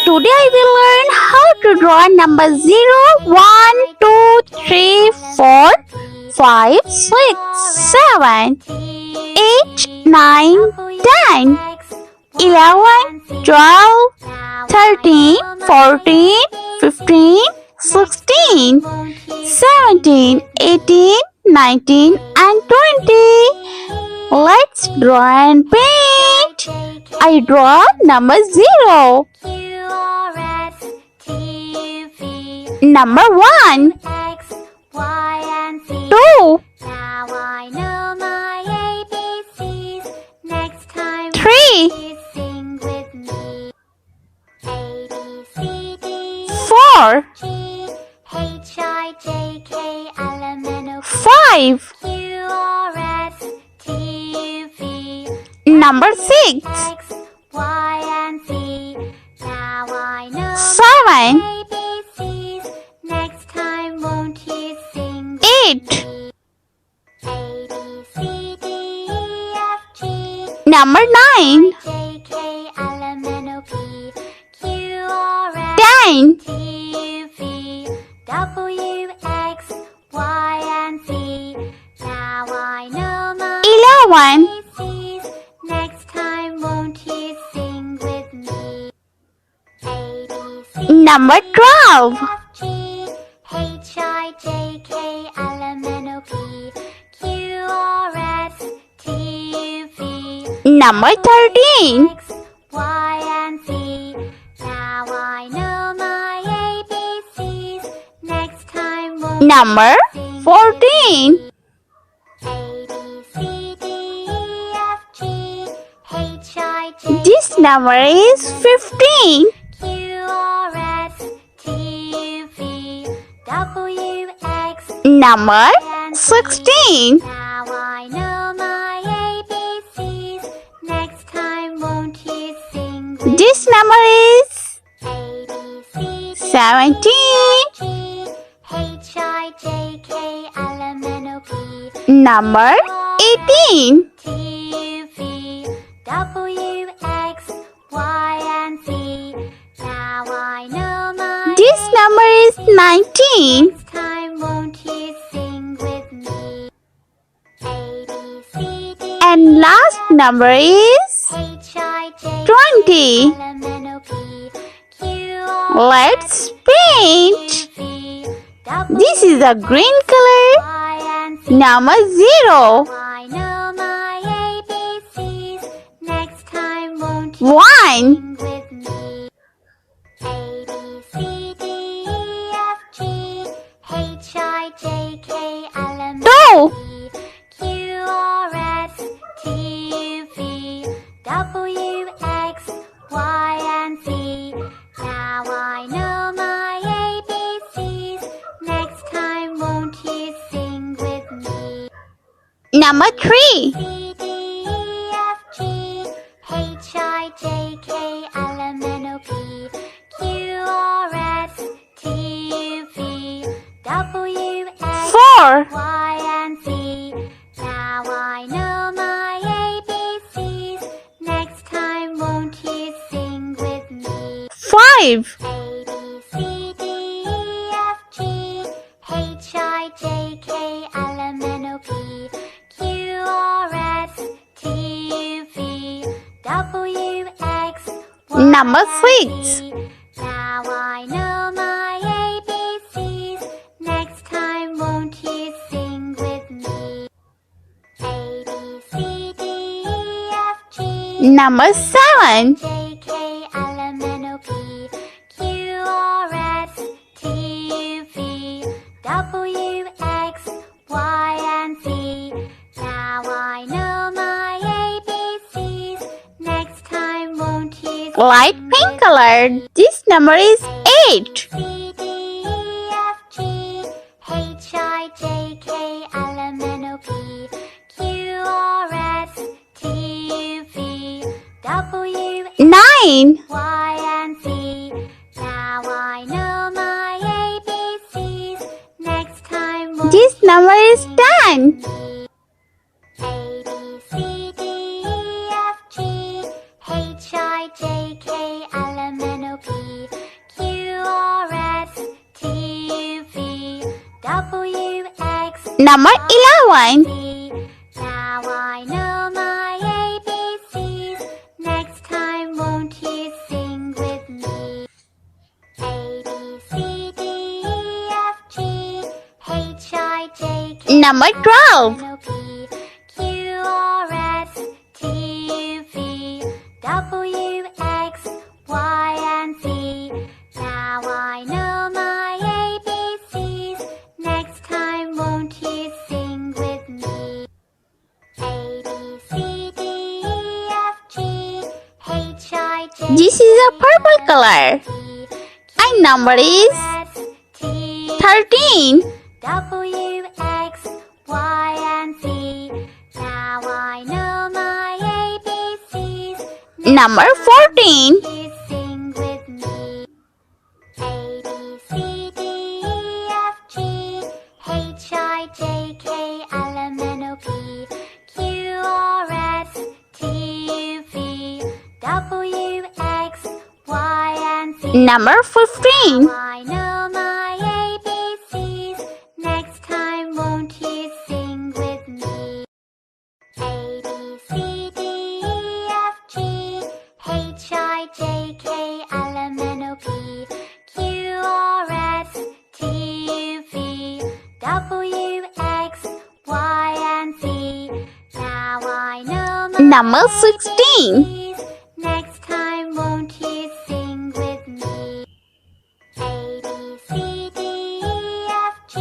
Today I will learn how to draw number 0, 1, 2, 3, 4, 5, 6, 7, 8, 9, 10, 11, 12, 13, 14, 15, 16, 17, 18, 19 and 20. Let's draw and paint. I draw number 0. Number 1, 2, 3, 4, 5, number 6, 7, 8, number 9, 10, 11, number 12, number 13, number 14, this number is 15. Number 16. This number is 17. Number 18. This number is 19. And last number is 20. Let's paint. This is a green color. Number 0. 1. 2. 3. 4. 5. 6. 7. Light pink color. This number is 8. Nine. This number is 10. H I J K L M N O P Number 11. Now I know my ABCs. Next time, won't you sing with me? A, B, C, D, E, F, G, H, I, J, K, Number 12. L, M, N, O, P, Q, R, S, T, U, V, W, X, Y, and Z. Now I know my ABCs. Next time, won't you sing with me? A, B, C, D, E, F, G, H, I, J, This is a purple color. And number is 13. W, X, Y, and Z. Now I know my ABCs. Number 14. You sing with me. A, B, C, D, E, F, G, H, I, J, K, L, M, N, O, P, Q, R, S, T, U, V, W, X, Y, and Z. Number 15. I know my ABCs. Next time, won't you sing with me? A, B, C, D, E, F, G, H, I, J, K, L, M, N, O, P, Q, R, S, T, U, V, W, X, Y, and Z. Now I know my Number 16. ABCs. Next time, won't you sing with me? A, B, C, D, E, F, G,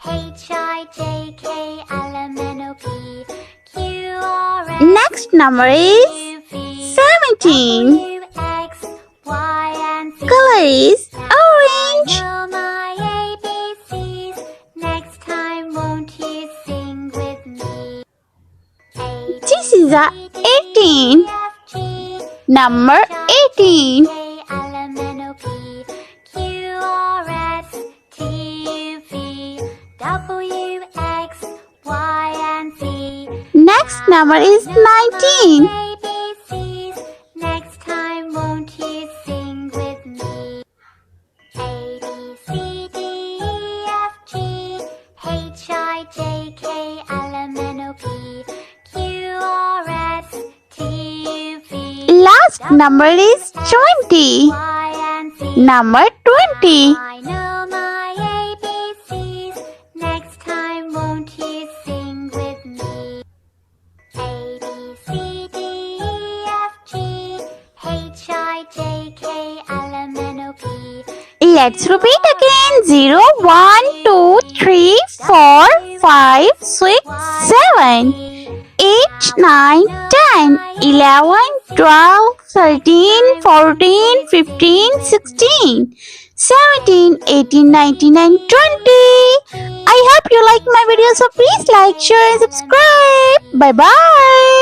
H, I, J, K, L, M, N, O, P, Q, R, S, Next number is U, V, 17. W, X, Y, and Z. Color is orange. Know my ABCs. Next time, won't you sing with me? A, This is a 18. F, G, Number 18. K, L, M, N, O, P, Q, R, S, T, U, V, W, X, Y, and Z. Next number is 19. ABCs. Next time, won't you sing with me? A, B, C, D, E, F, G, H, I, J, K, L, M, N, O, P, Q, R, S, T, U, V, Last number is 20. Y, and Z. Number 20. I know my ABCs. Next time, won't you sing with me? A, B, C, D, E, F, G, H, I, J, K, L, M, N, O, P, Let's repeat again. 0, 1, 2, 3, 4, 5, 6, 7, 8, 9, 10, 11, 12, 13, 14, 15, 16, 17, 18, 19, and 20. I hope you like my video, so please like, share, and subscribe. Bye bye.